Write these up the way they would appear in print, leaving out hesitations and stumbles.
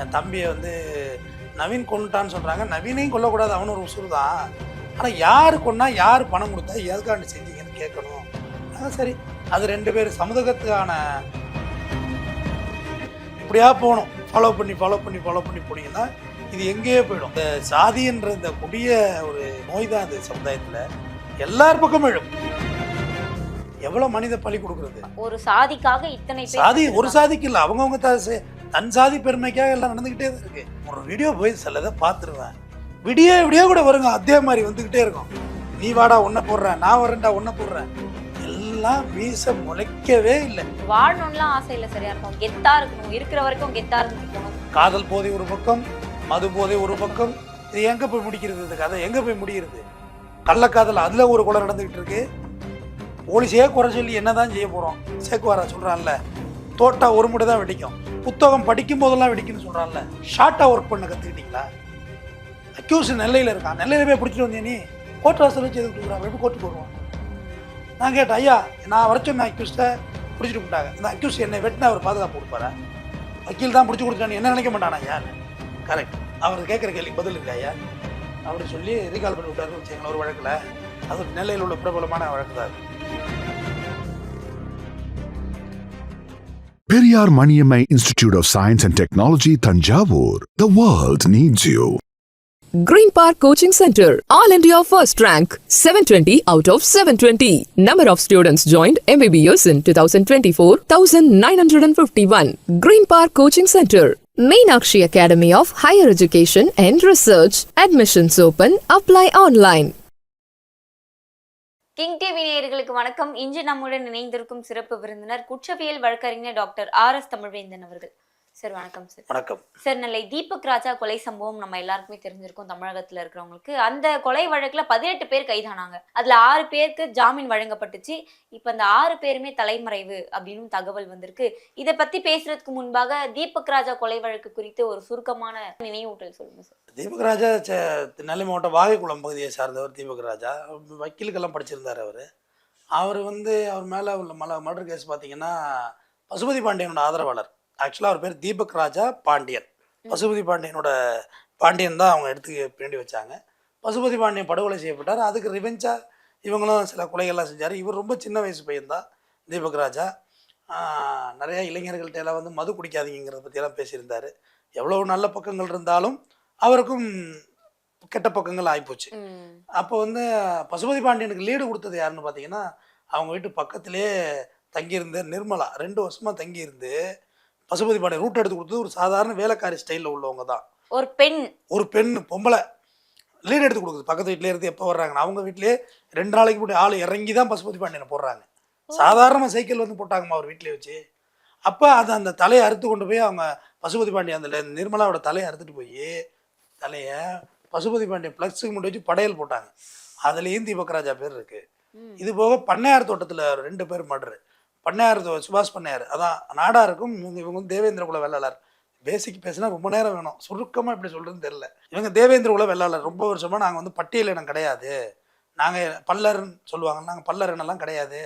என் தம்பியை வந்து நவீன் கொண்டுட்டான்னு சொல்கிறாங்க. நவீனையும் கொல்லக்கூடாது, அவனு ஒரு உசுறு தான். ஆனால் யார் கொண்டா, யார் பணம் கொடுத்தா, எதுக்காண்டு செஞ்சீங்கன்னு கேட்கணும். சரி, அது 2 பேர் சமூகத்துக்கான இப்படியா போகணும். ஃபாலோ பண்ணி போனீங்கன்னா இது எங்கேயோ போயிடும். இந்த சாதின்ற இந்த கொடிய ஒரு நோய் தான் அது சமுதாயத்தில் எல்லார் பக்கமும் எழும். எவ்வளவு மனித பலி கொடுக்கறது? ஒரு சாதிக்காக இத்தனை சாதி, ஒரு சாதிக்கு இல்லை, அவங்கவுங்க தன் சாதி பெருமைக்காக எல்லாம் நடந்துகிட்டே தான் இருக்கு. ஒரு வீடியோ போய் சிலதை பார்த்துருவேன், விடிய கூட வருங்க, அதே மாதிரி வந்துகிட்டே இருக்கும். நீ வாடா ஒன்ன போடுறேன், நான் வரேன்டா ஒன்ன போடுறேன், எல்லாம் மீச முளைக்கவே இல்லை. வாழணும்லாம் ஆசை இல்லை, சரியா இருக்கும், கெத்தா இருக்கணும், இருக்கிற வரைக்கும் கெத்தா இருக்கணும். காதல் போதை ஒரு பக்கம், மது போதை ஒரு பக்கம், இது எங்க போய் முடிக்கிறது? இந்த கதை எங்க போய் முடிகிறது? கள்ளக்காதல் அதுல ஒரு கொலை நடந்துகிட்டு இருக்கு. போலீஸே குறை சொல்லி என்னதான் செய்ய போறோம்? சேக்குவாரா சொல்றான்ல, தோட்டா ஒரு முறை தான் வெடிக்கும், புத்தகம் படிக்கும் போதெல்லாம் வெடிக்குன்னு சொல்றான்ல. ஷார்ட்டா ஒர்க் பண்ண கத்துக்கிட்டீங்களா? அக்யூஸ் நெல்லையில இருக்கான், நெல்லையில போய் பிடிச்சிட்டு வந்தேன், நீ கோர்ட் வாசல் வச்சு எதுக்கு கொடுக்குறான்? எப்படி கோர்ட்டுக்கு வருவான்? நான் கேட்டேன், ஐயா நான் வர சொன்ன அக்யூஸ்ட பிடிச்சிட்டு போட்டாங்க, இந்த அக்யூஸ் என்னை வெட்டினா அவர் பாதுகாப்பு கொடுப்பாரா? வக்கீல் தான் பிடிச்சி கொடுத்தான்னு என்ன நினைக்க மாட்டானா? யார் கரெக்ட்? அவர் கேட்குற கேள்விக்கு பதில் இருக்கா ஐயா அப்படி சொல்லி ரீகால் பண்ணி விட்டாருன்னு வச்சுங்களேன் ஒரு வழக்கில். அது நெல்லையில் உள்ள பிரபலமான வழக்கு தான். Periyar Maniammai Institute of Science and Technology, Thanjavur. The world needs you. Green Park Coaching Center, All India First Rank, 720 out of 720. Number of students joined MBBS in 2024, 1951. Green Park Coaching Center, Meenakshi Academy of Higher Education and Research. Admissions open, apply online. King TV நேயர்களுக்கு வணக்கம். இன்று நம்முடன் இணைந்திருக்கும் சிறப்பு விருந்தினர் குற்றவியல் வழக்கறிஞர் doctor RS. Tamilvendhan அவர்கள். சார் வணக்கம். சார் வணக்கம். சார், நெல்லை தீபக் ராஜா கொலை சம்பவம் நம்ம எல்லாருக்குமே தெரிஞ்சிருக்கும். தமிழகத்துல இருக்கிறவங்களுக்கு அந்த கொலை வழக்குல 18 பேர் கைதானாங்க. அதுல 6 பேருக்கு ஜாமீன் வழங்கப்பட்டுச்சு. இப்ப அந்த 6 பேருமே தலைமறைவு அப்படின்னு தகவல் வந்திருக்கு. இதை பத்தி பேசுறதுக்கு முன்பாக தீபக் ராஜா கொலை வழக்கு குறித்து ஒரு சுருக்கமான நினைவூட்டல் சொல்லுங்க சார். தீபக் ராஜா நெல்லை மாவட்டம் வாகைக்குளம் பகுதியை சார்ந்தவர். தீபக் ராஜா வக்கீலுக்கெல்லாம் படிச்சிருந்தார். அவர் அவர் மேலே உள்ள மர்டர் கேஸ் பார்த்தீங்கன்னா பசுபதி பாண்டியனோட ஆதரவாளர். ஆக்சுவலாக அவர் பேர் தீபக் ராஜா பாண்டியன். பசுபதி பாண்டியன் தான் அவங்க எடுத்து வேண்டி வச்சாங்க. பசுபதி பாண்டியன் படுகொலை செய்யப்பட்டார். அதுக்கு ரிவெஞ்சாக இவங்களும் சில கொலைகள்லாம் செஞ்சார். இவர் ரொம்ப சின்ன வயசு பையன்தான் தீபக் ராஜா. நிறையா இளைஞர்கள்ட்ட எல்லாம் மது குடிக்காதீங்கிறத பற்றியெல்லாம் பேசியிருந்தார். எவ்வளோ நல்ல பக்கங்கள் இருந்தாலும் அவருக்கும் கெட்ட பக்கங்கள் ஆகிப்போச்சு. அப்போ பசுபதி பாண்டியனுக்கு லீடு கொடுத்தது யாருன்னு பார்த்தீங்கன்னா, அவங்க வீட்டு பக்கத்திலே தங்கியிருந்த நிர்மலா 2 வருஷமாக தங்கியிருந்து பசுபதி பாண்டியன் ரூட் எடுத்து கொடுத்தது ஒரு சாதாரண வேலைக்காரி ஸ்டைலில் உள்ளவங்க தான். ஒரு பெண் பொம்பளை லீடு எடுத்து கொடுக்குது. பக்கத்து வீட்டிலே இருந்து எப்போ வர்றாங்க, அவங்க வீட்டிலே 2 நாளைக்கு முன்னாடி ஆள் இறங்கி தான் பசுபதி பாண்டியனை போடுறாங்க. சாதாரண சைக்கிள் போட்டாங்கம்மா அவர் வீட்டிலே வச்சு. அப்போ அந்த தலையை அறுத்து கொண்டு போய் அவங்க பசுபதி பாண்டியன் அந்த நிர்மலாவோட தலையை அறுத்துட்டு போய் தலையை பசுபதி பாண்டியன் ப்ளக்ஸுக்கு முன்னாடி வச்சு படையல் போட்டாங்க. அதுலேயும் தீபக் ராஜா பேர் இருக்குது. இது போக பண்ணையார் தோட்டத்தில் 2 பேர் மர்டரு. பண்ணையார் சுபாஷ் பண்ணையார், அதான் நாடாருக்கும் இவங்க தேவேந்திர குல வெள்ளாளர். பேசிக் பேசினா ரொம்ப நேரம் வேணும், சுருக்கமாக எப்படி சொல்கிறதுன்னு தெரில. இவங்க தேவேந்திர குல வெள்ளாளர். ரொம்ப வருஷமாக நாங்கள் பட்டியல் இனம் கிடையாது, நாங்கள் பல்லர்ன்னு சொல்லுவாங்க, நாங்கள் பல்லர் இனம்லாம் கிடையாது,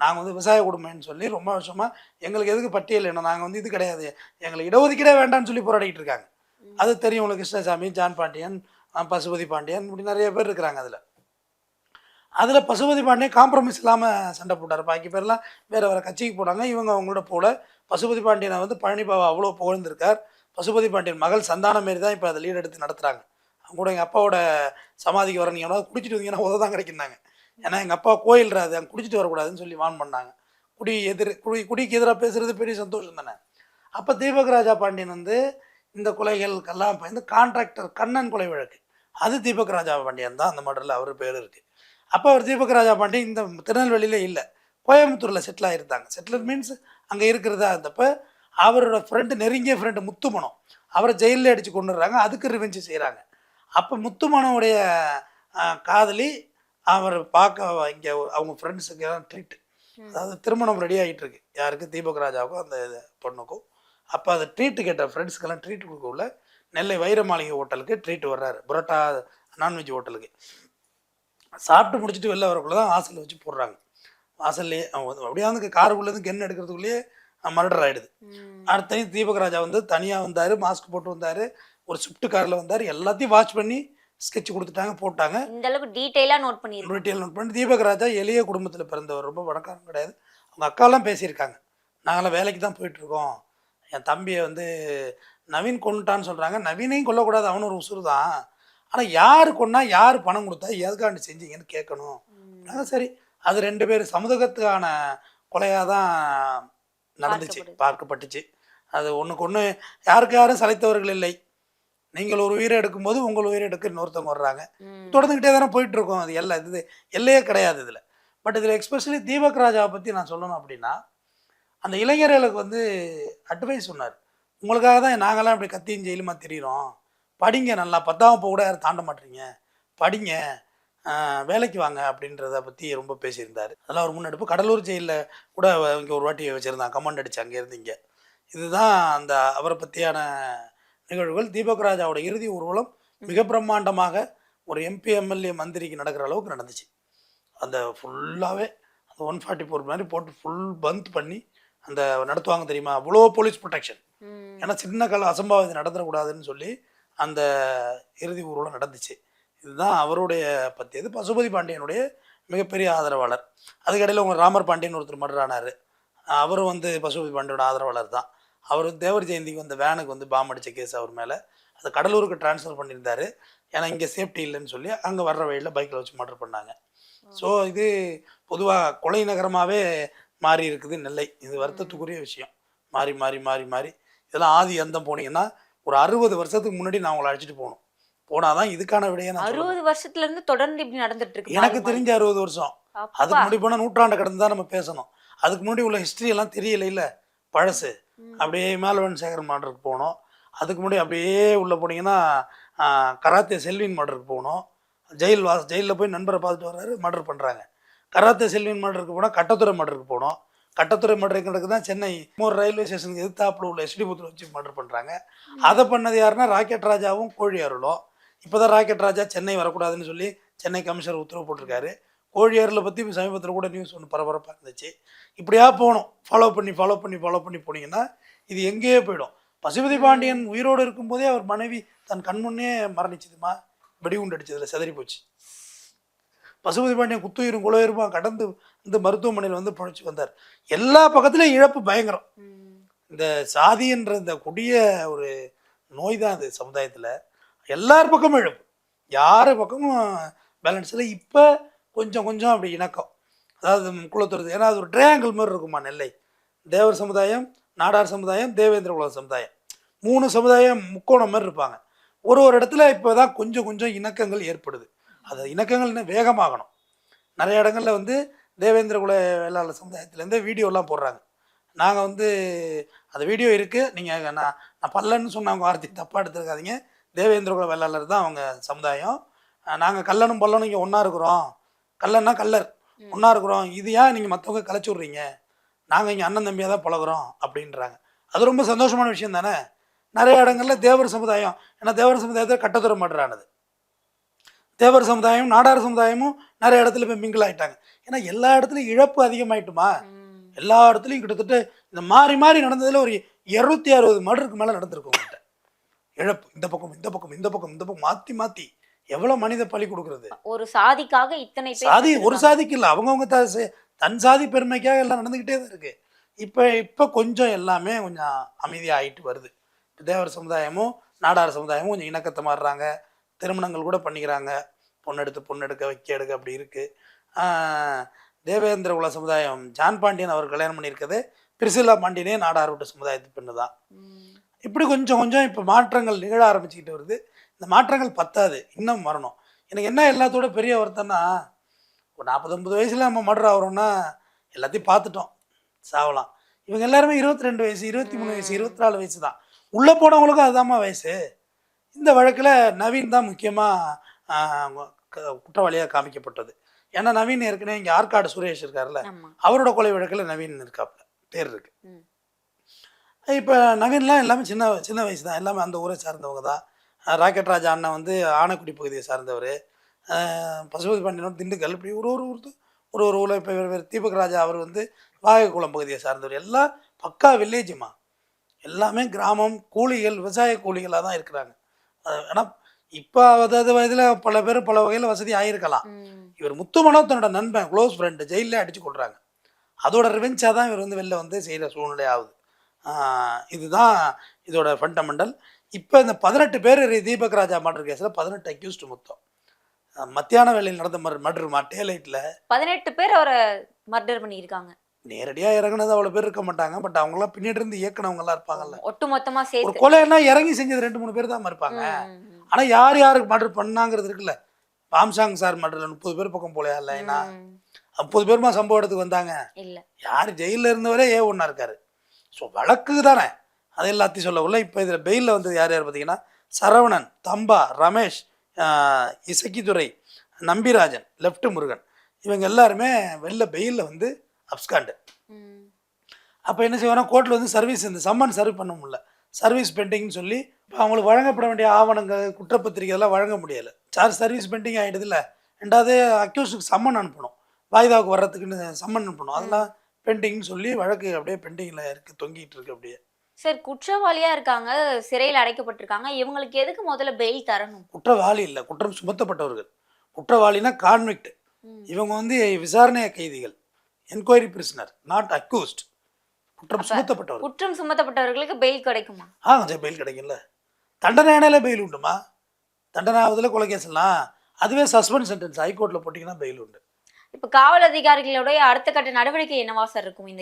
நாங்கள் விவசாய குடும்பம்னு சொல்லி ரொம்ப வருஷமாக எங்களுக்கு எதுக்கு பட்டியல் இனம், நாங்கள் இது கிடையாது, எங்களுக்கு இடஒதுக்கீடே வேண்டாம்னு சொல்லி போராடிட்டு இருக்காங்க. அது தெரியும் உங்களுக்கு. கிருஷ்ணசாமி, ஜான் பாண்டியன், பசுபதி பாண்டியன், இப்படி நிறைய பேர் இருக்கிறாங்க. அதில் பசுபதி பாண்டியன் காம்ப்ரமைஸ் இல்லாமல் சண்டை போட்டார். பாக்கி பேர்லாம் வேறு கட்சிக்கு போனாங்க. இவங்க அவங்களோட போல. பசுபதி பாண்டியனை பழனி பாபா அவ்வளோ புகழ்ந்திருக்கார். பசுபதி பாண்டியன் மகள் சந்தானம் மாரி தான் இப்போ அதை லீட் எடுத்து நடத்துகிறாங்க. அவங்க கூட எங்கள் அப்பாவோட சமாதிக்கு வர நீங்கள் குடிச்சிட்டு வந்தீங்கன்னா உததான் கிடைக்குந்தாங்க. ஏன்னா எங்கள் அப்பா கோயில்றாது, அங்கே குடிச்சிட்டு வரக்கூடாதுன்னு சொல்லி வான் பண்ணாங்க. குடிக்கு எதிராக பேசுகிறது பெரிய சந்தோஷம் தானே. அப்போ தீபக் ராஜா பாண்டியன் இந்த கொலைகளுக்கெல்லாம் பயந்து கான்ட்ராக்டர் கண்ணன் கொலை வழக்கு, அது தீபக் ராஜா பாண்டியன் தான் அந்த மர்டரில் அவர் பேர் இருக்குது. அப்போ அவர் தீபக் ராஜா பாண்டியன் இந்த திருநெல்வேலியில் இல்லை, கோயம்புத்தூரில் செட்டில் ஆகிருந்தாங்க. செட்டில் மீன்ஸ் அங்கே இருக்கிறதா இருந்தப்போ அவரோட ஃப்ரெண்டு, நெருங்கிய ஃப்ரெண்டு முத்துமணம், அவரை ஜெயிலில் அடித்து கொண்டுடுறாங்க. அதுக்கு ரிவெஞ்சு செய்கிறாங்க. அப்போ முத்துமணனுடைய காதலி அவர் பார்க்க இங்கே அவங்க ஃப்ரெண்ட்ஸுக்கு ட்ரீட்டு, அதாவது திருமணம் ரெடி ஆகிட்டு இருக்கு யாருக்கு, தீபக் ராஜாவுக்கும் அந்த பொண்ணுக்கும். அப்போ அதை ட்ரீட்டு கேட்ட ஃப்ரெண்ட்ஸுக்கெல்லாம் ட்ரீட் கொடுக்கல. நெல்லை வைர மாளிகை ஹோட்டலுக்கு ட்ரீட் வர்றாரு, புரோட்டா நான்வெஜ் ஹோட்டலுக்கு. சாப்பிட்டு முடிச்சுட்டு வெளில வரக்குள்ள தான் வாசலில் வச்சு போடுறாங்க. வாசல்லையே அப்படியே காருக்குள்ளேருந்து கென் எடுக்கிறதுக்குள்ளேயே மர்டர் ஆகிடுது. அடுத்த தீபக் ராஜா வந்து தனியாக வந்தார், மாஸ்க் போட்டு வந்தார், ஒரு ஸ்விஃப்ட் காரில் வந்தார், எல்லாத்தையும் வாட்ச் பண்ணி ஸ்கெட்ச் கொடுத்துட்டாங்க, போட்டாங்க. இந்த அளவுக்கு டீட்டெயிலாக நோட் பண்ணியிருக்கோம். டீட்டெயில் நோட் பண்ணி தீபக் ராஜா எளிய குடும்பத்தில் பிறந்தவர், ரொம்ப பணக்காரன் கிடையாது. அவங்க அக்காலாம் பேசியிருக்காங்க, நாங்களாம் வேலைக்கு தான் போயிட்டுருக்கோம், என் தம்பியை வந்து நவீன் கொண்டுட்டான்னு சொல்கிறாங்க, நவீனையும் கொல்லக்கூடாது, அவனு ஒரு உசுறு தான், ஆனால் யார் கொண்டா யார் பணம் கொடுத்தா எதுக்காண்டு செஞ்சீங்கன்னு கேட்கணும். சரி, அது 2 பேர் சமூகத்துக்கான கொலையாக தான் நடந்துச்சு, பார்க்கப்பட்டுச்சு. அது ஒன்றுக்கு ஒன்று யாருக்கு யாரும் சளைத்தவர்கள் இல்லை. நீங்கள் ஒரு உயிரை எடுக்கும்போது உங்கள் உயிரை எடுக்க இன்னொருத்தவங்க வர்றாங்க, தொடர்ந்துக்கிட்டே தானே போயிட்டுருக்கோம். அது இது எல்லையே கிடையாது இதில். பட் இதில் எக்ஸ்பெஷலி தீபக் ராஜாவை பற்றி நான் சொல்லணும் அப்படின்னா, அந்த இளைஞர்களுக்கு வந்து அட்வைஸ் சொன்னார். உங்களுக்காக தான் நாங்களாம் இப்படி கத்தியும் ஜெயிலுமா தெரிகிறோம், படிங்க, நல்லா 10ஆம் கூட யாரும் தாண்ட மாட்டீங்க, படிங்க, வேலைக்கு வாங்க அப்படின்றத பற்றி ரொம்ப பேசியிருந்தார். அதெல்லாம் ஒரு முன்னெடுப்பு. கடலூர் ஜெயிலில் கூட இங்கே ஒரு வாட்டி வச்சுருந்தாங்க, கமாண்ட் அடிச்சு அங்கேருந்து இங்கே. இதுதான் அந்த அவரை பற்றியான நிகழ்வுகள். தீபக் ராஜாவோட இறுதி ஊர்வலம் மிக பிரம்மாண்டமாக ஒரு எம்பி எம்எல்ஏ மந்திரிக்கு நடக்கிற அளவுக்கு நடந்துச்சு. அந்த ஃபுல்லாகவே அந்த 144 மாதிரி போட்டு ஃபுல் பந்த் பண்ணி அந்த நடத்துவாங்க தெரியுமா, அவ்வளோ போலீஸ் ப்ரொடெக்ஷன். ஏன்னா சின்ன கால அசம்பாவிதம் நடந்துடக்கூடாதுன்னு சொல்லி அந்த இறுதி ஊர்வலம் நடந்துச்சு. இதுதான் அவருடைய பற்றியது. பசுபதி பாண்டியனுடைய மிகப்பெரிய ஆதரவாளர். அதுக்கடையில் உங்கள் ராமர் பாண்டியன் ஒருத்தர் மர்டர் ஆனார், அவரும் வந்து பசுபதி பாண்டியனோட ஆதரவாளர் தான். அவர் தேவர் ஜெயந்திக்கு வந்த வேனுக்கு வந்து பாம்பு அடித்த கேஸ் அவர் மேலே, அதை கடலூருக்கு ட்ரான்ஸ்ஃபர் பண்ணியிருந்தார். ஏன்னா இங்கே சேஃப்டி இல்லைன்னு சொல்லி அங்கே வர்ற வழியில் பைக்கில் வச்சு மர்டர் பண்ணாங்க. ஸோ இது பொதுவாக கொலை நகரமாகவே மாறி இருக்குது நெல்லை. இது வருத்தத்துக்குரிய விஷயம். மாறி மாறி மாறி மாறி இதெல்லாம் ஆதி அந்தம் போனீங்கன்னா ஒரு 60 வருஷத்துக்கு முன்னாடி நான் உங்களை அழைச்சிட்டு போனாதான் இதுக்கான விடையை. 60 வருஷத்துல இருந்து தொடர்ந்து இப்படி நடந்துட்டு இருக்கு. எனக்கு தெரிஞ்ச 60 வருஷம். அதுக்கு முன்னாடி போனால் நூற்றாண்டு கடந்து தான் நம்ம பேசணும். அதுக்கு முன்னாடி உள்ள ஹிஸ்ட்ரி எல்லாம் தெரியல, இல்லை பழசு. அப்படியே மேலவன் சேகரன் மர்டருக்கு போகணும். அதுக்கு முன்னாடி அப்படியே உள்ளே போனீங்கன்னா கராத்தே செல்வின் மர்டருக்கு போகணும். ஜெயிலில் போய் நண்பரை பார்த்துட்டு வர்றாரு, மர்டர் பண்ணுறாங்க. கராத்தே செல்வின் மர்டருக்கு போனால் கட்டத்துறை மர்டருக்கு போகணும். கட்டத்துறை மர்டருக்கு தான் சென்னை ஒரு ரயில்வே ஸ்டேஷனுக்கு எதிர்த்தாப்புல உள்ள எஸ்டி பூத்தில் வச்சு மர்டர் பண்ணுறாங்க. அதை பண்ணது யாருன்னா ராக்கெட் ராஜாவும் கோழி அருளும். இப்போ தான் ராக்கெட் ராஜா சென்னை வரக்கூடாதுன்னு சொல்லி சென்னை கமிஷனர் உத்தரவு போட்டிருக்காரு. கோழியாரில் பற்றி சமீபத்தில் கூட நியூஸ் ஒன்று பரபரப்பாக இருந்துச்சு. இப்படியா போகணும், ஃபாலோ பண்ணி போனீங்கன்னா இது எங்கேயே போயிடும். பசுபதி பாண்டியன் உயிரோடு இருக்கும்போதே அவர் மனைவி தன் கண்முன்னே மரணிச்சதுமா, வெடிகுண்டு அடிச்சதில் செதறி போச்சு. பசுபதி பாண்டியன் குத்துயிரும் குலயுருமா கடந்து இந்த மருத்துவமனையில் வந்து பழிச்சு வந்தார். எல்லா பக்கத்துலையும் இழப்பு பயங்கரம். இந்த சாதின்ற இந்த கொடிய ஒரு நோய் தான் அது சமுதாயத்தில். எல்லார் பக்கமும் இழப்பு, யார் பக்கமும் பேலன்ஸ் இல்லை. இப்போ கொஞ்சம் அப்படி இணக்கம், அதாவது குலத்துறது. ஏன்னா அது ஒரு ட்ரையாங்கிள் மாதிரி இருக்குமா நெல்லை. தேவர் சமுதாயம், நாடார் சமுதாயம், தேவேந்திர குல சமுதாயம், 3 சமுதாயம் முக்கோணம் மாதிரி இருப்பாங்க. ஒரு இடத்துல இப்போ தான் கொஞ்சம் இணக்கங்கள் ஏற்படுது. அது இணக்கங்கள் இன்னும் வேகமாகணும். நிறைய இடங்களில் வந்து தேவேந்திர குல வேளாளர் சமுதாயத்துலேருந்தே வீடியோலாம் போடுறாங்க. நாங்கள் வந்து அந்த வீடியோ இருக்குது, நீங்கள் நான் பல்லன்னு சொன்னவங்க வார்த்தை தப்பாக எடுத்துருக்காதீங்க. தேவேந்திர குல வேளாளர் தான் அவங்க சமுதாயம். நாங்கள் கல்லனும் பல்லனும் இங்கே ஒன்றா இருக்கிறோம், கல்லன்னா கல்லர் ஒன்றா இருக்கிறோம், இது ஏன் நீங்கள் மற்றவங்க கலைச்சி விட்றீங்க, நாங்கள் இங்கே அண்ணன் தம்பியாக தான் பழகிறோம் அப்படின்றாங்க. அது ரொம்ப சந்தோஷமான விஷயம் தானே. நிறைய இடங்களில் தேவர் சமுதாயம், ஏன்னா தேவர் சமுதாயத்தை கட்டத்துறை மாற்றானது. தேவர் சமுதாயம் நாடார் சமுதாயமும் நிறைய இடத்துல போய் மிங்கிள் ஆகிட்டாங்க. ஏன்னா எல்லா இடத்துலையும் இழப்பு அதிகமாயிட்டுமா. எல்லா இடத்துலையும் கிட்டத்தட்ட இந்த மாறி நடந்ததில் ஒரு 260 மர்டருக்கு மேலே நடந்திருக்கும் இழப்பு. இந்த பக்கம் மாற்றி எவ்வளோ மனித பலி கொடுக்குறது. ஒரு சாதிக்காக இத்தனை சாதி, ஒரு சாதிக்கு இல்லை, அவங்கவுங்க தன் சாதி பெருமைக்காக எல்லாம் நடந்துக்கிட்டே தான் இருக்குது. இப்போ கொஞ்சம் எல்லாமே கொஞ்சம் அமைதியாக ஆகிட்டு வருது. தேவர் சமுதாயமும் நாடார் சமுதாயமும் கொஞ்சம் இணக்கத்தை மாறுறாங்க, திருமணங்கள் கூட பண்ணிக்கிறாங்க, பொண்ணெடுக்க வைக்க எடுக்க அப்படி இருக்குது. தேவேந்திர குல சமுதாயம் ஜான் பாண்டியன் அவர் கல்யாணம் பண்ணியிருக்கிறது பிரிசில்லா பாண்டியனே நாடார் விட்டு சமுதாயத்து பெண்ணு தான். இப்படி கொஞ்சம் இப்போ மாற்றங்கள் நிகழ ஆரம்பிச்சுக்கிட்டு வருது. இந்த மாற்றங்கள் பத்தாது, இன்னும் வரணும். எனக்கு என்ன எல்லாத்தோட பெரிய வருத்தம்னா, ஒரு 40-50 வயசில் நம்ம மர்டர் ஆகிறோம்னா எல்லாத்தையும் பார்த்துட்டோம், சாவலாம். இவங்க எல்லாருமே 22 வயசு 23 வயசு 24 வயசு தான். உள்ளே போனவங்களுக்கும் அதுதாம்மா வயசு. இந்த வழக்கில் நவீன் தான் முக்கியமாக குற்றவாளியாக காமிக்கப்பட்டது. ஏன்னா நவீன் ஏற்கனவே இங்கே ஆற்காடு சுரேஷ் இருக்கார்ல, அவரோட கொலை வழக்கில் நவீன் இருக்காப்புல பேர் இருக்கு. இப்போ நவீன்லாம் எல்லாமே சின்ன வயசு தான், எல்லாமே அந்த ஊரை சார்ந்தவங்க தான். ராக்கெட் ராஜா அண்ணன் வந்து ஆனைக்குடி பகுதியை சார்ந்தவர், பசுபதி பாண்டியன் திண்டுக்கல், இப்படி ஒரு ஊரில் இப்போ தீபக் ராஜா அவர் வந்து வாகைக்குளம் பகுதியை சார்ந்தவர். எல்லாம் பக்கா வில்லேஜுமா, எல்லாமே கிராமம், கூலிகள், விவசாய கூலிகளாக தான் இருக்கிறாங்க. ஆனால் இப்போ அதாவது இதில் பல பேர் பல வகையில் வசதி ஆகியிருக்கலாம். இவர் முத்துமனோ தன்னோட நண்பன் க்ளோஸ் ஃப்ரெண்டு ஜெயிலே அடித்து கொள்கிறாங்க. அதோட ரிவெஞ்சாக தான் இவர் வந்து வெளில வந்து செய்கிற சூழ்நிலை ஆகுது. இதுதான் இதோட ஃபண்டமெண்டல். இப்போ இந்த 18 பேர் தீபக் ராஜா மர்டர் கேஸில் 18 அக்யூஸ்டு மொத்தம். மத்தியான வேலையில் நடந்த மர்டருமா, டேலைட்டில் 18 பேர் அவரை மர்டர் பண்ணியிருக்காங்க. நேரடியாக இறங்குனது அவ்வளோ பேர் இருக்க மாட்டாங்க. பட் அவங்களாம் பின்னாடி இருந்து இயக்குனவங்கலாம் இருப்பாங்கல்ல. ஒட்டு மொத்தமாக ஒரு சேர்த்து கொலைன்னா இறங்கி செஞ்சது 2-3 பேர் தான் இருப்பாங்க. ஆனால் யார் யாருக்கு மர்டர் பண்ணாங்கிறது இருக்குல்ல. பாம்சாங் சார் மர்டரில் 30 பேர் பக்கம் போலையா இல்லைன்னா 30 பேருமா சம்பவ இடத்துக்கு வந்தாங்க. இல்லை, யார் ஜெயிலில் இருந்தவரே A1 இருக்காரு. ஸோ வழக்கு தானே, அது எல்லாத்தையும் சொல்லக்குள்ள. இப்போ இதில் பெயிலில் வந்தது யார் யார் பார்த்தீங்கன்னா, சரவணன், தம்பா, ரமேஷ், இசக்கிதுரை, நம்பிராஜன், லெஃப்ட் முருகன், இவங்க எல்லாருமே வெளில பெயிலில் வந்து அப்ஸ்காண்டு. அப்போ என்ன செய்வாங்கன்னா, கோர்ட்டில் வந்து சர்வீஸ் இந்த சம்மன் சர்வ் பண்ண முடியல, சர்வீஸ் பெண்டிங்னு சொல்லி இப்போ அவங்களுக்கு வழங்கப்பட வேண்டிய ஆவணங்கள், குற்றப்பத்திரிகை எல்லாம் வழங்க முடியலை. சர்வீஸ் பெண்டிங் ஆகிடுதுல்ல. ரெண்டாவது அக்யூஸ்டுக்கு சம்மன் அனுப்பணும், வாய்தாவுக்கு வர்றதுக்குன்னு சம்மன் அனுப்பணும். அதெல்லாம் பெண்டிங்னு சொல்லி வழக்கு அப்படியே பெண்டிங்கில் இருக்குது, தொங்கிட்டு இருக்கு அப்படியே. சார் குற்றவாளியா இருக்காங்க, சிறையில் அடைக்கப்பட்டிருக்காங்க, இவங்களுக்கு எதுக்கு முதல்ல பெயில் தரணும்? குற்றவாளி இல்லை, குற்றம் சுமத்தப்பட்டவர்கள். குற்றவாளினா கான்விக்ட். இவங்க வந்து விசாரணை கைதிகள், என்கொயரி பிரிசனர், நாட் அக்யூஸ்ட். குற்றம் சுமத்தப்பட்டவர்கள். குற்றம் சுமத்தப்பட்டவர்களுக்கு பெயில் கிடைக்குமா? பெயில் கிடைக்கும்ல. தண்டனை ஆனாலே பெயில் உண்டுமா. தண்டனை ஆகுதுல கொலை கேஸ்லாம், அதுவே சஸ்பெண்ட் சென்டென்ஸ் ஹைகோர்ட்டில் போட்டிங்கன்னா பெயில் உண்டு. இப்போ காவல் அதிகாரிகளுடைய அடுத்த கட்ட நடவடிக்கை என்னவா சார் இருக்கும்? இந்த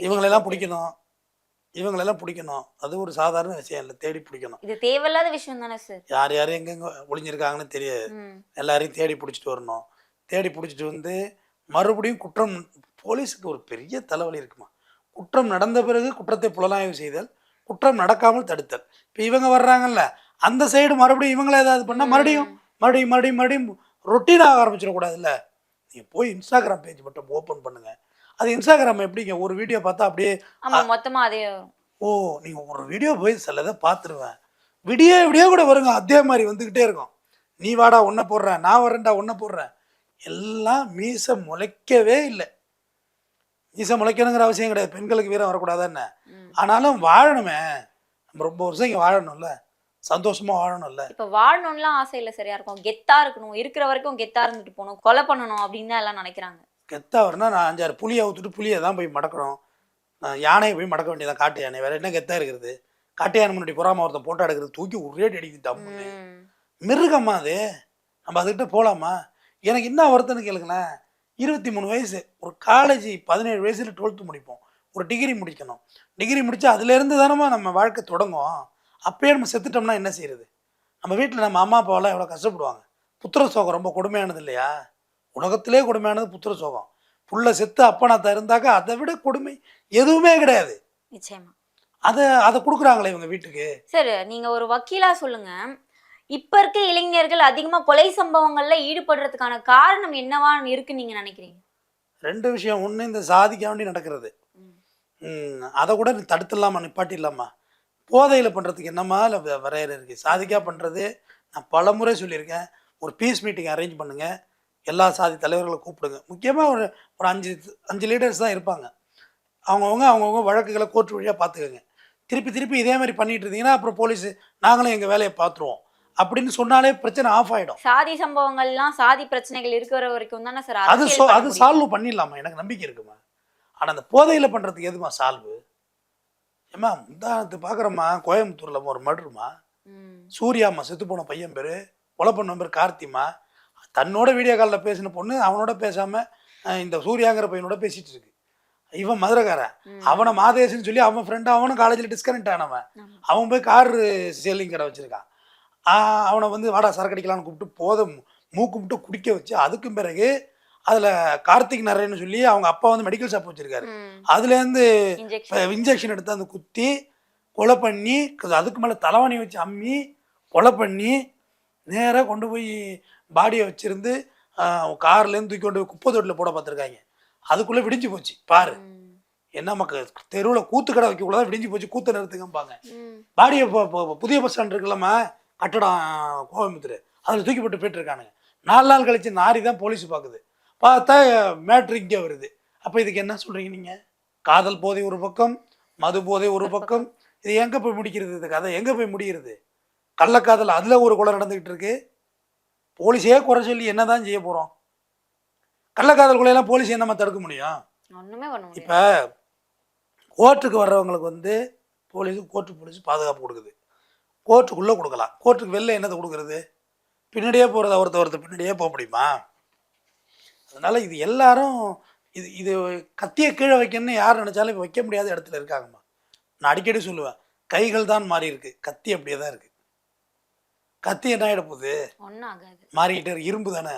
இவங்களெல்லாம் பிடிக்கணும், அது ஒரு சாதாரண விஷயம் இல்லை, தேடி பிடிக்கணும். இது தேவையில்லாத விஷயம் தானே சார்? யார் யாரும் எங்கெங்க ஒளிஞ்சிருக்காங்கன்னு தெரியாது. எல்லாரையும் தேடி பிடிச்சிட்டு வரணும். தேடி பிடிச்சிட்டு வந்து மறுபடியும் குற்றம், போலீஸுக்கு ஒரு பெரிய தலைவலி இருக்குமா. குற்றம் நடந்த பிறகு குற்றத்தை புலனாய்வு செய்தல், குற்றம் நடக்காமல் தடுத்தல். இப்போ இவங்க வர்றாங்கல்ல, அந்த சைடு மறுபடியும் இவங்கள ஏதாவது பண்ணால் மறுபடியும் ரொட்டீனாக ஆரம்பிச்சிடக்கூடாதுல்ல. நீங்கள் போய் இன்ஸ்டாகிராம் பேஜ் மட்டும் ஓப்பன் பண்ணுங்க. அது இன்ஸ்டாகிராம் எப்படிங்க, ஒரு வீடியோ பார்த்தா அப்படியே மொத்தமாக அதே. நீங்கள் ஒரு வீடியோ போய் சிலதை பார்த்துருவேன், விடியோ கூட வருங்க, அதே மாதிரி வந்துக்கிட்டே இருக்கும். நீ வாடா ஒன்றை போடுறேன், நான் வரேன்டா ஒன்றை போடுறேன். எல்லாம் மீசை முளைக்கவே இல்லை. மீசை முளைக்கணுங்கிற அவசியம் கிடையாது, பெண்களுக்கு வீரம் வரக்கூடாதுன்னு. ஆனாலும் வாழணுமே, நம்ம ரொம்ப வருஷம் இங்கே வாழணும்ல, சந்தோஷமாக வாழணும்ல. இப்போ வாழணும்லாம் ஆசை இல்லை, சரியா இருக்கும், கெத்தாக இருக்கணும், இருக்கிற வரைக்கும் கெத்தாக இருந்துட்டு போகணும், கொலை பண்ணணும் அப்படின்னு தான் எல்லாம் நினைக்கிறாங்க. கெத்தாக வரணும்னா நான் 5-6 புளியை ஊற்றுட்டு புளியை தான் போய் மடக்கணும். யானையை போய் மடக்க வேண்டியதான், காட்டு யானை. வேறு என்ன கெத்தாக இருக்கிறது? காட்டு யானை முன்னாடி பொறாம ஒருத்தன் போட்டோ எடுக்கிறது, தூக்கி ஒரே அடிக்குது தம்முன்னு. மிருகம்மா அது, நம்ம அதுக்கிட்ட போகலாமா? எனக்கு என்ன வருத்தன்னு கேளுங்களேன், 23 வயசு, ஒரு காலேஜ் 17 வயசில் 12th முடிப்போம், ஒரு டிகிரி முடிக்கணும். டிகிரி முடித்தா அதுலேருந்து தானே நம்ம வாழ்க்கை தொடங்கும். அப்பயே நம்ம செத்துட்டோம்னா என்ன செய்யறது? நம்ம வீட்டில் நம்ம அம்மா அப்பாவெல்லாம் எவ்வளோ கஷ்டப்படுவாங்க. புத்திர சோகம் ரொம்ப கொடுமையானது இல்லையா? உலகத்திலே கொடுமையானது புத்திர சோகம். புள்ள செத்து அப்பனாத்த இருந்தாக்கா அதை விட கொடுமை எதுவுமே கிடையாது. நிச்சயமா அதை கொடுக்குறாங்களே இவங்க வீட்டுக்கு. சார், நீங்க ஒரு வக்கீலா சொல்லுங்க, இப்ப இருக்க இளைஞர்கள் அதிகமா கொலை சம்பவங்கள்ல ஈடுபடுறதுக்கான காரணம் என்னவா இருக்குன்னு நீங்க நினைக்கிறீங்க? 2 விஷயம். ஒன்று, இந்த சாதிக்காண்டி நடக்கிறது, அதை கூட தடுத்துடலாமா, நிப்பாட்டிடலாமா? போதையில் பண்ணுறதுக்கு என்னமா இல்லை வரையறை இருக்குது? சாதிக்காக பண்ணுறது நான் பல முறை சொல்லியிருக்கேன். ஒரு பீஸ் மீட்டிங் அரேஞ்ச் பண்ணுங்கள், எல்லா சாதி தலைவர்களை கூப்பிடுங்க. முக்கியமாக ஒரு 5 லீடர்ஸ் தான் இருப்பாங்க. அவங்கவுங்க வழக்குகளை கோர்ட் வழியாக பார்த்துக்கோங்க. திருப்பி இதே மாதிரி பண்ணிட்டு இருந்தீங்கன்னா அப்புறம் போலீஸ் நாங்களும் எங்கள் வேலையை பார்த்துருவோம் அப்படின்னு சொன்னாலே பிரச்சனை ஆஃப் ஆகிடும். சாதி சம்பவங்கள்லாம், சாதி பிரச்சனைகள் இருக்கிற வரைக்கும் தானே சார் அது சால்வ் பண்ணிடலாமா? எனக்கு நம்பிக்கை இருக்குமா? ஆனால் அந்த போதையில் பண்ணுறதுக்கு எதுமா சால்வு? ஏம்மா, உதாரணத்துக்கு பார்க்குறம்மா, கோயம்புத்தூரில் ஒரு மர்டருமா, சூர்யாம்மா, செத்து போன பையன் பேர், கொலை பண்ண பேர் கார்த்திமா. தன்னோட வீடியோ காலில் பேசின பொண்ணு அவனோட பேசாமல் இந்த சூர்யாங்கிற பையனோட பேசிகிட்டு இருக்கு. இவன் மதுரைக்காரன், அவனை மாதேசன்னு சொல்லி அவன் ஃப்ரெண்டு, அவனும் காலேஜில் டிஸ்கனெக்ட் ஆனவன். அவன் போய் கார் சேலிங் கடை வச்சுருக்கான். அவனை வந்து வாடா சரக்கு அடிக்கலான்னு கூப்பிட்டு போதை மூக்கு விட்டு குடிக்க வச்சு, அதுக்கும் பிறகு அதில் கார்த்திக் நரேன்னு சொல்லி அவங்க அப்பா வந்து மெடிக்கல் ஷாப் வச்சுருக்காரு, அதுலேருந்து இன்ஜெக்ஷன் எடுத்து அந்த குத்தி கொலை பண்ணி, அதுக்கு மேலே தலைவாணி வச்சு அம்மி கொலை பண்ணி நேராக கொண்டு போய் பாடியை வச்சுருந்து கார்லேருந்து தூக்கி கொண்டு போய் குப்பை தொட்டில் போட பார்த்துருக்காங்க. அதுக்குள்ளே விடிஞ்சு போச்சு பாரு. என்ன மக்கள் தெருவில் கூத்து கடை வைக்கக்கூடாது, விடிஞ்சு போச்சு, கூத்து நிறுத்துங்கம்பாங்க. பாடியை புதிய பஸ் ஸ்டாண்ட் இருக்குல்லம்மா, கட்டடம் கோயம்புத்தூர், அதில் தூக்கி போட்டு போயிட்டுருக்கானுங்க. 4 நாள் கழிச்சு நாரி தான் போலீஸ் பார்க்குது, பார்த்தா மேட்ரு இங்கே வருது. அப்போ இதுக்கு என்ன சொல்கிறீங்க நீங்கள்? காதல் போதை ஒரு பக்கம், மது போதை ஒரு பக்கம். இது எங்கே போய் முடிக்கிறது? இது கதை எங்கே போய் முடிகிறது? கள்ளக்காதல் அதில் ஒரு கொலை நடந்துக்கிட்டு இருக்கு. போலீஸே குறை சொல்லி என்ன தான் செய்ய போகிறோம்? கள்ளக்காதல் கொலையெல்லாம் போலீஸ் என்னமா தடுக்க முடியும்? ஒண்ணுமே பண்ண முடியாது. இப்போ கோர்ட்டுக்கு வர்றவங்களுக்கு வந்து கோர்ட்டு போலீஸ் பாதுகாப்பு கொடுக்குது. கோர்ட்டுக்குள்ளே கொடுக்கலாம், கோர்ட்டுக்கு வெளில என்னத்தை கொடுக்குறது? பின்னாடியே போகிறது, ஒருத்தர் பின்னாடியே போக முடியுமா? அதனால் இது எல்லாரும் இது இது கத்தியை கீழே வைக்கணும்னு யார் நினச்சாலும் இப்போ வைக்க முடியாத இடத்துல இருக்காங்கம்மா. நான் அடிக்கடி சொல்லுவேன், கைகள் தான் மாறி இருக்கு, கத்தி அப்படியே தான் இருக்குது. கத்தி என்ன ஆகிட போகுது? ஒன்றும் ஆகாது. மாறிக்கிட்டே இருக்கு. இரும்பு தானே.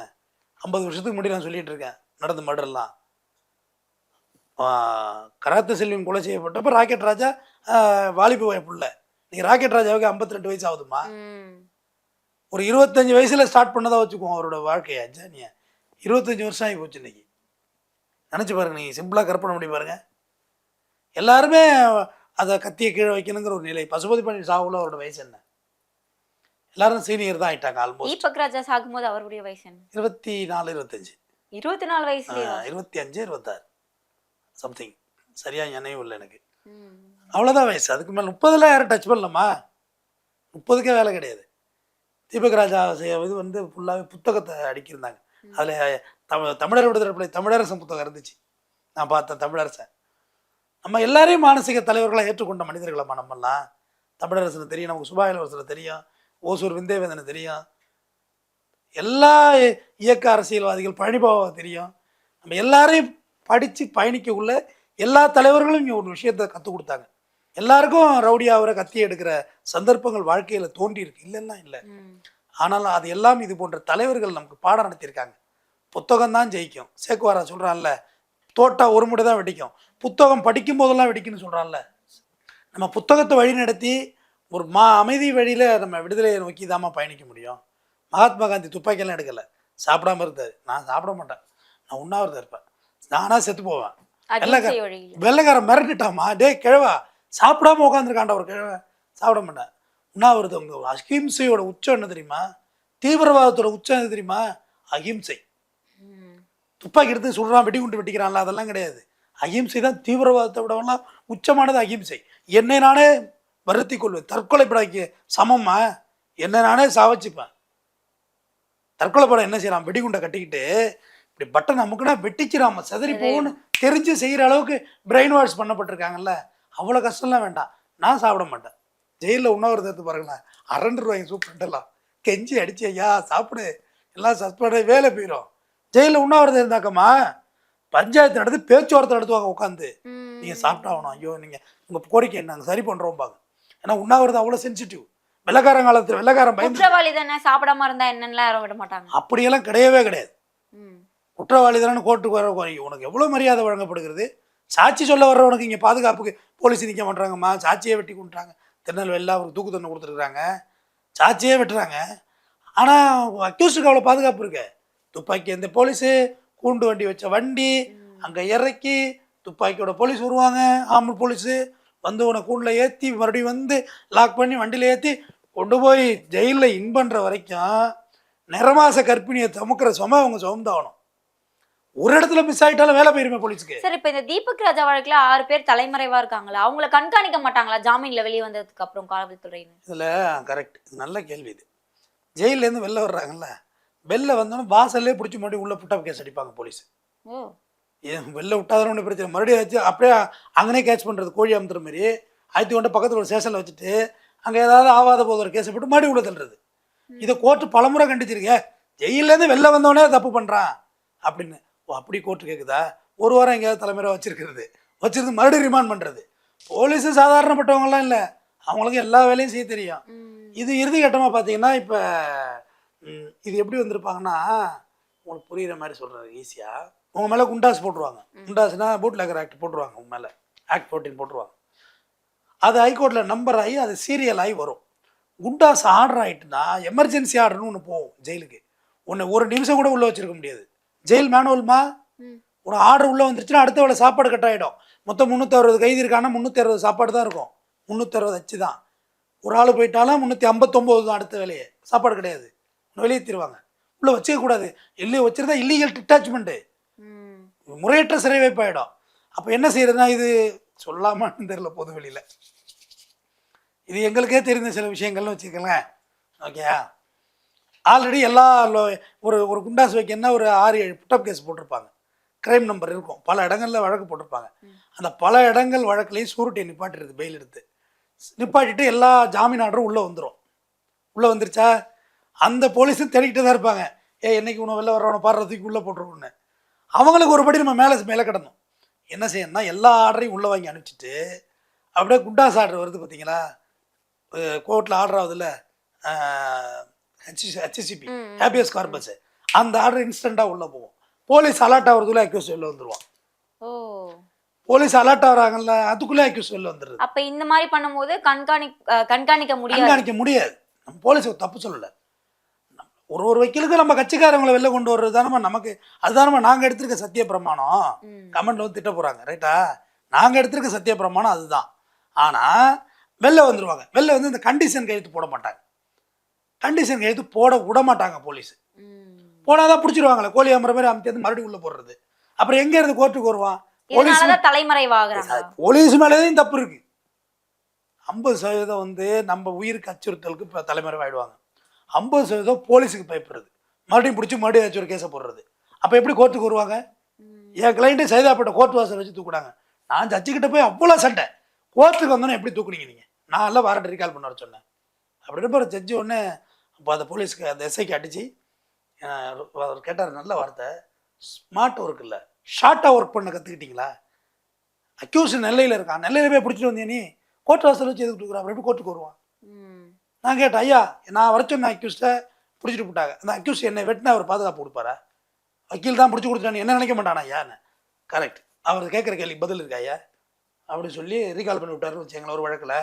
50 வருஷத்துக்கு முன்னாடி நான் சொல்லிகிட்டு இருக்கேன் நடந்த மர்டர்லாம். கராத்த செல்வம் கொலை செய்யப்பட்டப்போ ராக்கெட் ராஜா வாலிப புள்ள. நீங்கள் ராக்கெட் ராஜாவுக்கு 52 வயசு ஆகுதுமா. ஒரு 25 வயசில் ஸ்டார்ட் பண்ணதாக வச்சுக்குவோம் அவரோட வாழ்க்கையை. ஜானியை 25 வருஷம் ஆகி போச்சு இன்னைக்கு. நினச்சி பாருங்க, நீங்கள் சிம்பிளாக கற்பனை பண்ணி பாருங்கள். எல்லாருமே அதை கத்தியை கீழே வைக்கணுங்கிற ஒரு நிலை. பசுபதி பாண்டியன் சாகுல அவரோட வயசு என்ன? எல்லாரும் சீனியர் தான் ஆயிட்டாங்க. ஆல்மோஸ்ட். தீபக் ராஜா சாகும்போது அவருடைய வயசு என்ன? 24, 25. 24 வயசுல 25, 26 சம்திங். சரியாக நினைவு இல்லை எனக்கு. அவ்வளோதான் வயசு. அதுக்கு மேலே 30 யாரும் டச் பண்ணலாமா? 30க்கே வேலை கிடையாது. தீபக் ராஜா இது வந்து ஃபுல்லாகவே புத்தகத்தை அடிக்கிருந்தாங்க. அதில் தமிழர் விடுதலை தமிழரசன் புத்தகம் இருந்துச்சு. நான் பார்த்தேன் தமிழரசன். நம்ம எல்லாரையும் மானசீக தலைவர்களாக ஏற்றுக்கொண்ட மனிதர்களம்மா நம்மெல்லாம். தமிழரசனை தெரியும், நமக்கு சுபா இளவரசனை தெரியும், ஓசூர் விந்தேவேந்தனை தெரியும், எல்லா இயக்க அரசியல்வாதிகள் பழனிபாபாவை தெரியும். நம்ம எல்லாரையும் படித்து பயணிக்கக்குள்ள எல்லா தலைவர்களும் இங்கே ஒரு விஷயத்தை கற்றுக் கொடுத்தாங்க. எல்லாருக்கும் ரவுடியாவரை கத்தி எடுக்கிற சந்தர்ப்பங்கள் வாழ்க்கையில் தோன்றி இருக்கு, இல்லைன்னா இல்லை. ஆனாலும் அது எல்லாம் இது போன்ற தலைவர்கள் நமக்கு பாடம் நடத்தியிருக்காங்க. புத்தகம் தான் ஜெயிக்கும். சேக்குவாரா சொல்கிறான்ல, தோட்டா ஒரு முறை தான் வெடிக்கும், புத்தகம் படிக்கும் போதெல்லாம் வெடிக்குன்னு சொல்கிறான்ல. நம்ம புத்தகத்தை வழி நடத்தி ஒரு அமைதி வழியில் நம்ம விடுதலையை நோக்கி தாம்மா பயணிக்க முடியும். மகாத்மா காந்தி துப்பாக்கியெல்லாம் எடுக்கலை, சாப்பிடாம இருந்தார். நான் சாப்பிட மாட்டேன், நான் உண்ணாவிரதம் இருப்பேன், நானாக செத்து போவேன். வெள்ளைக்காரன் மிரட்டுட்டாமா, டே கிழவா சாப்பிடாம உட்காந்துருக்காண்ட ஒரு கிழவ, சாப்பிட மாட்டேன், உண்ணாவிரதம். அஹிம்சையோட உச்சம் என்ன தெரியுமா? தீவிரவாதத்தோட உச்சம் என்ன தெரியுமா? அஹிம்சை. துப்பாக்கி எடுத்து சுடுறான், வெடிகுண்டு வெட்டிக்கிறான்ல, அதெல்லாம் கிடையாது. அஹிம்சை தான் தீவிரவாதத்தை விடவெல்லாம் உச்சமானது அஹிம்சை. என்னை நானே வருத்தி கொள்வேன். தற்கொலை படாக்கி சமமா? என்னை நானே சாவச்சிப்பேன். தற்கொலை படம் என்ன செய்யறான்? வெடிகுண்டை கட்டிக்கிட்டு இப்படி பட்டன் அமுக்குனா வெட்டிக்கிறாம செதறி போகணும்னு தெரிஞ்சு செய்கிற அளவுக்கு பிரெயின் வாஷ் பண்ணப்பட்டிருக்காங்கல்ல. அவ்வளோ கஷ்டம்லாம் வேண்டாம். நான் சாப்பிட மாட்டேன். ஜெயிலில் உண்ணாவிரதம் எடுத்து பாருங்களேன், அரண்டுருவாங்க சூப்பரெல்லாம் கெஞ்சி அடிச்சு, ஐயா சாப்பிடு, எல்லாம் சஸ்பெண்ட் வேலை போயிடும். ஜெயிலில் உண்ணாவிரதம் இருந்தாக்கம்மா பஞ்சாயத்து நடந்து பேச்சுவார்த்தை நடத்துவாங்க உட்காந்து. நீங்கள் சாப்பிட்டாகணும், ஐயோ நீங்கள் உங்கள் கோரிக்கை நாங்கள் சரி பண்ணுறோம்பாங்க. ஏன்னா உண்ணாவிரதம் அவ்வளோ சென்சிட்டிவ். வெள்ளக்காரன் காலத்தில் வெள்ளக்காரன் குற்றவாளி தானே, சாப்பிடாம இருந்தா என்னெல்லாம் விட மாட்டாங்க. அப்படியெல்லாம் கிடையவே கிடையாது. குற்றவாளி தானே கோர்ட்டுக்கு வர உனக்கு எவ்வளோ மரியாதை வழங்கப்படுகிறது. சாட்சி சொல்ல வர்றவனுக்கு இங்கே பாதுகாப்புக்கு போலீஸ் நிற்க மாட்டாங்கம்மா. சாட்சியே வெட்டி கொண்டுட்டாங்க. திருநெல்வேலியில் அவருக்கு தூக்கு தண்டனை கொடுத்துருக்குறாங்க, சாட்சியே வெட்டுறாங்க. ஆனால் அக்யூஸ்டுக்கு அவ்வளோ பாதுகாப்பு இருக்கு. துப்பாக்கி அந்த போலீஸு கூண்டு வண்டி வச்ச வண்டி அங்கே இறக்கி துப்பாக்கியோட போலீஸ் வருவாங்க, ஆம்பூர் போலீஸு வந்து உன கூண்டில் ஏற்றி மறுபடியும் வந்து லாக் பண்ணி வண்டியில் ஏற்றி கொண்டு போய் ஜெயிலில் இன் பண்ணுற வரைக்கும் நிறமாச கர்ப்பிணியை தமுக்கிற சும அவங்க சுமந்தாகணும். ஒரு இடத்துல மிஸ் ஆகிட்டாலும் வேலை போயிருமே போலீஸுக்கு. சார், இப்போ இந்த தீபக் ராஜா வழக்கில் 6 பேர் தலைமறைவாக இருக்காங்களா, அவங்கள கண்காணிக்க மாட்டாங்களா ஜாமீனில் வெளியே வந்ததுக்கு அப்புறம் காவல்துறையினர்? இதில் கரெக்ட், இது நல்ல கேள்வி. இது ஜெயிலேருந்து வெளில வர்றாங்கல்ல, வெளில வந்தோன்னா வாசல்லே பிடிச்சி மறுபடியும் உள்ள புட்டப் கேஸ் அடிப்பாங்க போலீஸ். வெளில விட்டாதான பிரச்சனை, மறுபடியும் வச்சு அப்படியே அங்கனே கேட்ச் பண்ணுறது. கோழி அமுத்துற மாதிரி ஆயிரத்தி கொண்டு பக்கத்தில் ஒரு ஸ்டேஷனில் வச்சுட்டு அங்கே ஏதாவது ஆவாத போது ஒரு கேஸை போட்டு மறுபடியும் உள்ள தள்ளுறது. இதை கோர்ட்டு பலமுறை கண்டிச்சிருக்கேன். ஜெயிலேருந்து வெளில வந்தவனே தப்பு பண்ணுறான் அப்படின்னு. ஓ, அப்படி கோர்ட்டு கேட்குதா? ஒரு வாரம் எங்கேயாவது தலைமுறை வச்சிருந்து மறுபடியும் ரிமாண்ட் பண்ணுறது. போலீஸு சாதாரணப்பட்டவங்கலாம் இல்லை, அவங்களுக்கு எல்லா வேலையும் செய்ய தெரியும். இது இறுதி கட்டமாக பார்த்தீங்கன்னா இப்போ இது எப்படி வந்திருப்பாங்கன்னா, உங்களுக்கு புரிகிற மாதிரி சொல்கிறது ஈஸியாக, உங்கள் மேலே குண்டாஸ் போட்டுருவாங்க. குண்டாஸ்னா பூட் லேக்கர் ஆக்ட் போட்டுருவாங்க, உங்கள் மேலே ஆக்ட் 14 போட்டுருவாங்க. அது ஹைகோர்ட்டில் நம்பர் ஆகி அது சீரியல் ஆகி வரும். குண்டாஸ் ஆர்டர் ஆகிட்டுனா எமர்ஜென்சி ஆர்டர்னு ஒன்று போகும் ஜெயிலுக்கு. ஒன்று ஒரு நிமிஷம் கூட உள்ளே வச்சுருக்க முடியாது. ஜெயில் மேனுவல்மா, ஒரு ஆர்டர் உள்ளே வந்துருச்சுன்னா அடுத்த வேலை சாப்பாடு கட் ஆகிடும். மொத்தம் 360 கைதி இருக்காங்கன்னா 360 சாப்பாடு தான் இருக்கும். 360 அச்சு தான். ஒரு ஆள் போயிட்டாலும் 359 தான் அடுத்த வேலையே. சாப்பாடு கிடையாது, வெளியேற்றிடுவாங்க. உள்ளே வச்சுக்கக்கூடாது. இல்லையே வச்சுருந்தா இல்லீகல் டிட்டாச்மெண்ட்டு, முறையற்ற சிறை வைப்பாயிடும். அப்போ என்ன செய்யறதுனா, இது சொல்லாமான்னு தெரியல பொது வெளியில். இது எங்களுக்கே தெரிந்த சில விஷயங்கள்னு வச்சுக்கோங்களேன். ஓகே, ஆல்ரெடி எல்லா ஒரு ஒரு குண்டாஸ் வைக்கன்னா ஒரு 6-7 புட்டப் கேஸ் போட்டிருப்பாங்க. கிரைம் நம்பர் இருக்கும், பல இடங்களில் வழக்கு போட்டிருப்பாங்க. அந்த பல இடங்கள் வழக்குலேயும் சூரிட்டியை நிப்பாட்டிடுது, பெயில் எடுத்து நிப்பாட்டிட்டு எல்லா ஜாமீன் ஆர்டரும் உள்ளே வந்துடும். உள்ளே வந்துருச்சா அந்த போலீஸும் தேடிக்கிட்டு தான் இருப்பாங்க. என்னைக்கு உணவு வெளில வர்றவனை பாடுறதுக்கு உள்ளே போட்டுருவோன்னு. அவங்களுக்கு ஒருபடி நம்ம மேலே கிடணும். என்ன செய்யணும்னா எல்லா ஆர்டரையும் உள்ளே வாங்கி அனுப்பிச்சிட்டு அப்படியே குண்டாஸ் ஆர்டர் வருது பார்த்தீங்களா, கோர்ட்டில் ஆர்டர் ஆகுதுல்ல, ஹெச்சிசிபி ஹேபியஸ் கார்பஸ், அந்த ஆர்டர் இன்ஸ்டண்ட்டாக உள்ளே போகும். போலீஸ் அலர்ட் ஆகிறதுக்குள்ளே அக்யூஸ் வெளில வந்துடுவான். போலீஸ் அலர்ட் ஆகிறாங்கல்ல, அதுக்குள்ளே அக்யூஸ் வெளில வந்துடுது. அப்போ இந்த மாதிரி பண்ணும்போது கண்காணிக்க முடியாது. நம்ம போலீஸுக்கு தப்பு சொல்லலை. ஒரு வக்கீலுக்கு நம்ம கட்சிக்காரங்களை வெளில கொண்டு வர்றது தானே நமக்கு, அதுதானே நாங்கள் எடுத்திருக்க சத்திய பிரமாணம். கமெண்ட்ல வந்து திட்ட போகிறாங்க, ரைட்டா? நாங்கள் எடுத்திருக்க சத்திய பிரமாணம் அதுதான். ஆனால் வெளில வந்துடுவாங்க. வெளில வந்து இந்த கண்டிஷன் கையெழுத்து போட மாட்டாங்க. கண்டிஷன் கையெழுத்து போட விட மாட்டாங்க போலீஸ். போனால் தான் பிடிச்சிருவாங்களே, கோழி அமர மாதிரி அமைத்து மறுபடியும் உள்ளே போடுறது. அப்புறம் எங்கே இருந்து கோர்ட்டுக்கு வருவான்? போலீஸ் மேலேயும் தப்பு இருக்கு. 50% வந்து நம்ம உயிருக்கு அச்சுறுத்தலுக்கு இப்போ தலைமறைவாயிடுவாங்க. 50% போலீஸுக்கு பயப்படுறது, மறுபடியும் பிடிச்சி மறுபடியும் ஏதாச்சும் ஒரு கேஸை போடுறது. அப்போ எப்படி கோர்ட்டுக்கு வருவாங்க? என் கிளைண்ட்டு சைதாப்பேட்டை கோர்ட் வாசல் வச்சு தூக்குனாங்க. நான் ஜட்ஜுக்கிட்ட போய் அவ்வளோ சண்டை, கோர்ட்டுக்கு வந்தோன்னே எப்படி தூக்குனீங்க நீங்கள்? நான் எல்லாம் வாரண்ட் ரீகால் பண்ண வர சொன்னேன். அப்படி இருப்ப ஒரு ஜட்ஜு ஒன்று அப்போ அந்த போலீஸுக்கு அந்த எஸ்ஐக்கு அடித்து அவர் கேட்டார், நல்ல வார்த்தை, ஸ்மார்ட் ஒர்க் இல்லை, ஷார்ட்டாக ஒர்க் பண்ண கற்றுக்கிட்டீங்களா? அக்யூஸ் நெல்லையில் இருக்கான், நெல்லையில் போய் பிடிச்சிட்டு வந்தேன், நீ கோர்ட் வாசல் வச்சு எதுக்கு கொடுக்குறா? அப்புறம் எப்படி கோர்ட்டுக்கு வருவான்? நான் கேட்டேன், ஐயா நான் வர சொன்ன அக்யூஸ்ட்டை பிடிச்சிட்டு போட்டாங்க, அந்த அக்யூஸ் என்னை வெட்டினா அவர் பாதுகாப்பு கொடுப்பாரா? வக்கீல் தான் பிடிச்சி கொடுத்துட்டான்னு என்ன நினைக்க மாட்டானா ஐயான்னு? கரெக்ட், அவர் கேட்குற கேள்வி பதில் இருக்கா ஐயா அப்படின்னு சொல்லி ரீகால் பண்ணி விட்டாருன்னு வச்சுங்களேன் ஒரு வழக்கில்.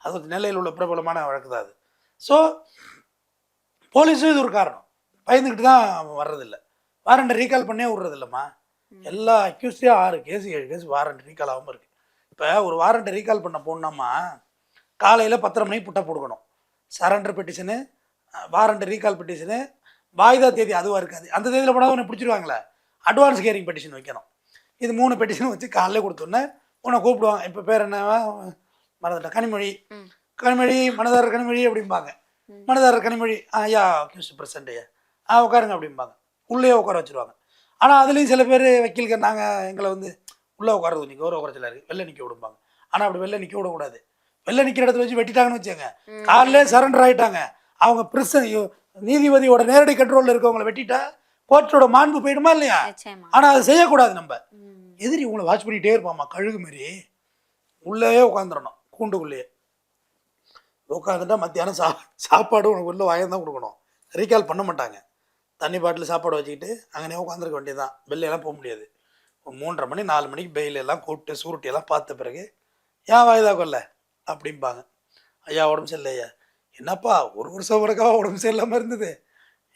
அது நெல்லையில் உள்ள பிரபலமான வழக்கு தான் அது. ஸோ போலீஸும் இது ஒரு காரணம், பயந்துக்கிட்டு தான் வர்றதில்லை, வாரண்ட்டை ரீகால் பண்ணே விட்றதில்லம்மா. எல்லா அக்யூஸ்டையும் 6 கேஸ் 7 கேஸ் வாரண்ட் ரீகால் ஆகாமல் இருக்குது. இப்போ ஒரு வாரண்ட்டை ரீகால் பண்ண போனோம்னா காலையில் 10:30 மணிக்கு புட்டப் கொடுக்கணும். Surrender petition, warrant recall petition, வாய்தா தேதி அதுவாக இருக்காது. அந்த தேதியில் போனால் உன்னை பிடிச்சிருவாங்களே, அட்வான்ஸ் ஹியரிங் பெட்டிஷன் வைக்கணும். இது 3 பெட்டிஷன் வச்சு காலையில் கொடுத்தோன்னே உன்னை கூப்பிடுவாங்க. இப்போ பேர் என்ன மறந்துட்டேன், கனிமொழி, மனதாரர் கனிமொழி அப்படிம்பாங்க. மனதாரர் கனிமொழி, ஐயா அக்யூஸ்ட் பிரசன்ட் ஐயா, உட்காருங்க அப்படிம்பாங்க. உள்ளே உட்கார வச்சுருவாங்க. ஆனால் அதுலேயும் சில பேர் வக்கீல்கள் நாங்கள் எங்களை வந்து உள்ளே உட்காரது கொஞ்சம் கௌரவ குறைச்சலாக இருக்குது, வெளில நிற்க விடுப்பாங்க. ஆனால் அப்படி வெளில நிற்க விடக்கூடாது. வெளில நிற்கிற இடத்துல வச்சு வெட்டிட்டாங்கன்னு வச்சுங்க, காலையிலே சரண்டர் ஆகிட்டாங்க, அவங்க பிரிசன் நீதிபதியோட நேரடி கண்ட்ரோலில் இருக்கவங்களை வெட்டிட்டா கோர்ட்டோட மாண்பு போயிடுமா இல்லையா? ஆனால் அது செய்யக்கூடாது. நம்ம எதிரி உங்களை வாட்ச் பண்ணிகிட்டே இருப்பாம்மா, கழுகு மாரி உள்ளே உட்காந்துடணும். கூண்டுக்குள்ளேயே உட்காந்துட்டா மத்தியானம் சாப்பாடு உனக்கு உள்ள வாயம் தான் கொடுக்கணும். ரீகால் பண்ண மாட்டாங்க. தண்ணி பாட்டில் சாப்பாடு வச்சுக்கிட்டு அங்கேயே உட்காந்துருக்க வேண்டியது தான். வெளிலெல்லாம் போக முடியாது. 3:30 மணி 4 மணிக்கு பெயிலெல்லாம் கூப்பிட்டு சூருட்டியெல்லாம் பார்த்த பிறகு ஏன் வாய்தா கொல்ல அப்படிம்பாங்க. ஐயா உடம்பு சரியில்லை ஐயா. என்னப்பா 1 வருஷம் வரைக்காவா உடம்பு சரியில்லாமல் இருந்தது?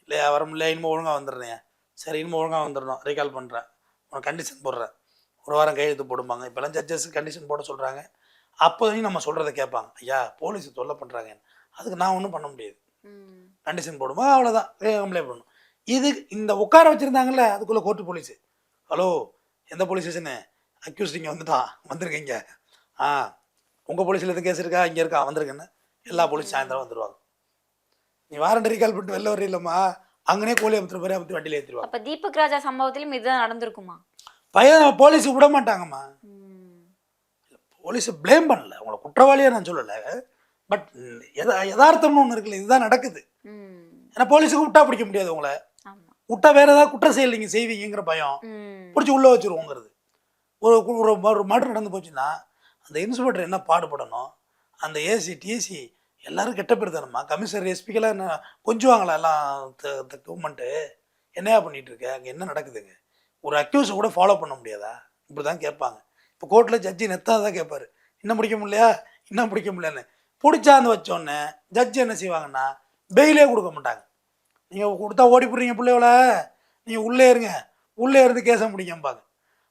இல்லையா வர முடியல, இனிமேல் ஒழுங்காக வந்துடுறேன். சரி இனிமேல் ஒழுங்காக வந்துடணும், ரீகால் பண்ணுறேன், உனக்கு கண்டிஷன் போடுறேன், 1 வாரம் கையெழுத்து போடும்பாங்க. இப்போல்லாம் ஜட்ஜஸ் கண்டிஷன் போட சொல்கிறாங்க. அப்போதையும் நம்ம சொல்கிறத கேட்பாங்க, ஐயா போலீஸ் தொல்லை பண்ணுறாங்க, அதுக்கு நான் ஒன்றும் பண்ண முடியாது, கண்டிஷன் போடுமா அவ்வளோதான், கம்ப்ளைண்ட் பண்ணணும். இது இந்த உட்கார வச்சுருந்தாங்கல்ல அதுக்குள்ளே கோர்ட்டு போலீஸு, ஹலோ எந்த போலீஸ் ஸ்டேஷனு, அக்யூஸ்ட் இங்கே வந்துட்டான், வந்திருக்கீங்க, உங்கள் போலீஸில் எது கேஸ் இருக்கா, இங்கே இருக்கா, வந்திருக்குன்னு எல்லா போலீஸ் சாயந்தரம் வந்துடுவாங்க. நீ வாரண்ட் ரீகால் பண்ணிட்டு வெளில வரையிலம்மா, அங்கனே கோழி அமைத்துட்டு போய் அமைத்து வண்டியில் ஏற்றிடுவாங்க. அப்போ தீபக் ராஜா சம்பவத்திலும் இதுதான் நடந்திருக்குமா? பையன் போலீஸு விட மாட்டாங்கம்மா. போலீஸை ப்ளேம் பண்ணல, உங்களை குற்றவாளியாக நான் சொல்லலை, பட் யதார்த்தம்னு ஒன்று இருக்குல்ல, இதுதான் நடக்குது. ஏன்னா போலீஸுக்கு விட்டா பிடிக்க முடியாது, உங்களை விட்டா வேற ஏதாவது குற்ற செயல் நீங்கள் செய்வீங்கிற பயம் பிடிச்சி உள்ளே வச்சுருவோங்கிறது. ஒரு மர்டர் நடந்து போச்சுன்னா அந்த இன்ஸ்பெக்டர் என்ன பாடுபடணும், அந்த ஏசி டிசி எல்லாரும் கெட்ட பேர் தானம்மா. கமிஷனர் எஸ்பிக்கெல்லாம் என்ன கொஞ்சுவாங்களா எல்லாம் கவர்மெண்ட்டு? என்னையா பண்ணிகிட்டு இருக்க, அங்கே என்ன நடக்குதுங்க, ஒரு அக்யூஸை கூட ஃபாலோ பண்ண முடியாதா? இப்படி தான் கேட்பாங்க. இப்போ கோர்ட்டில் ஜட்ஜி நெத்தான் கேட்பார், இன்னும் பிடிக்க முடியலையா, இன்னும் பிடிக்க முடியலன்னு. பிடிச்சாந்து வச்சோன்னே ஜட்ஜி என்ன செய்வாங்கன்னா பெயிலே கொடுக்க மாட்டாங்க. நீங்கள் கொடுத்தா ஓடி போடுறீங்க பிள்ளையோட, நீங்கள் உள்ளே இருங்க, உள்ளே இருந்து கேஸை முடிக்கம்பாங்க.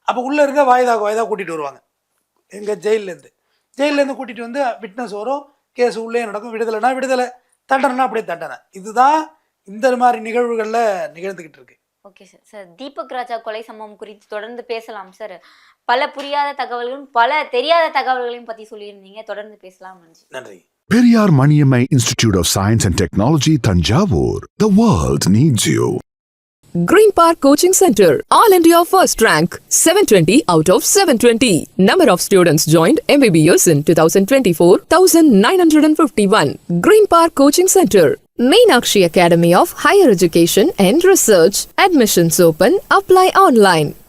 அப்போ உள்ளே இருக்க வாய்தா கூட்டிகிட்டு வருவாங்க. எங்கள் ஜெயிலேருந்து கூட்டிகிட்டு வந்து விட்னஸ் வரும், கேஸ் உள்ளே நடக்கும், விடுதலைனா விடுதலை, தண்டனைனா அப்படியே தண்டனை. இதுதான் இந்த மாதிரி நிகழ்வுகளில் நிகழ்ந்துக்கிட்டு இருக்கு. Okay sir. சார் தீபக் ராஜா கொலை சம்பவம் குறித்து தொடர்ந்து பேசலாம் சார். பல புரியாத தகவல்களும் பல தெரியாத தகவல்களையும் பத்தி சொல்லியிருந்தீங்க. தொடர்ந்து பேசலாம். நன்றி. Periyar Maniammai Institute of Science and Technology, Thanjavur. The world needs you. Green Park Coaching Center, All India First Rank, 720 out of 720. Number of students joined MBBS in 2024, 1951. Green Park Coaching Center, Meenakshi Academy of Higher Education and Research. Admissions open. Apply online.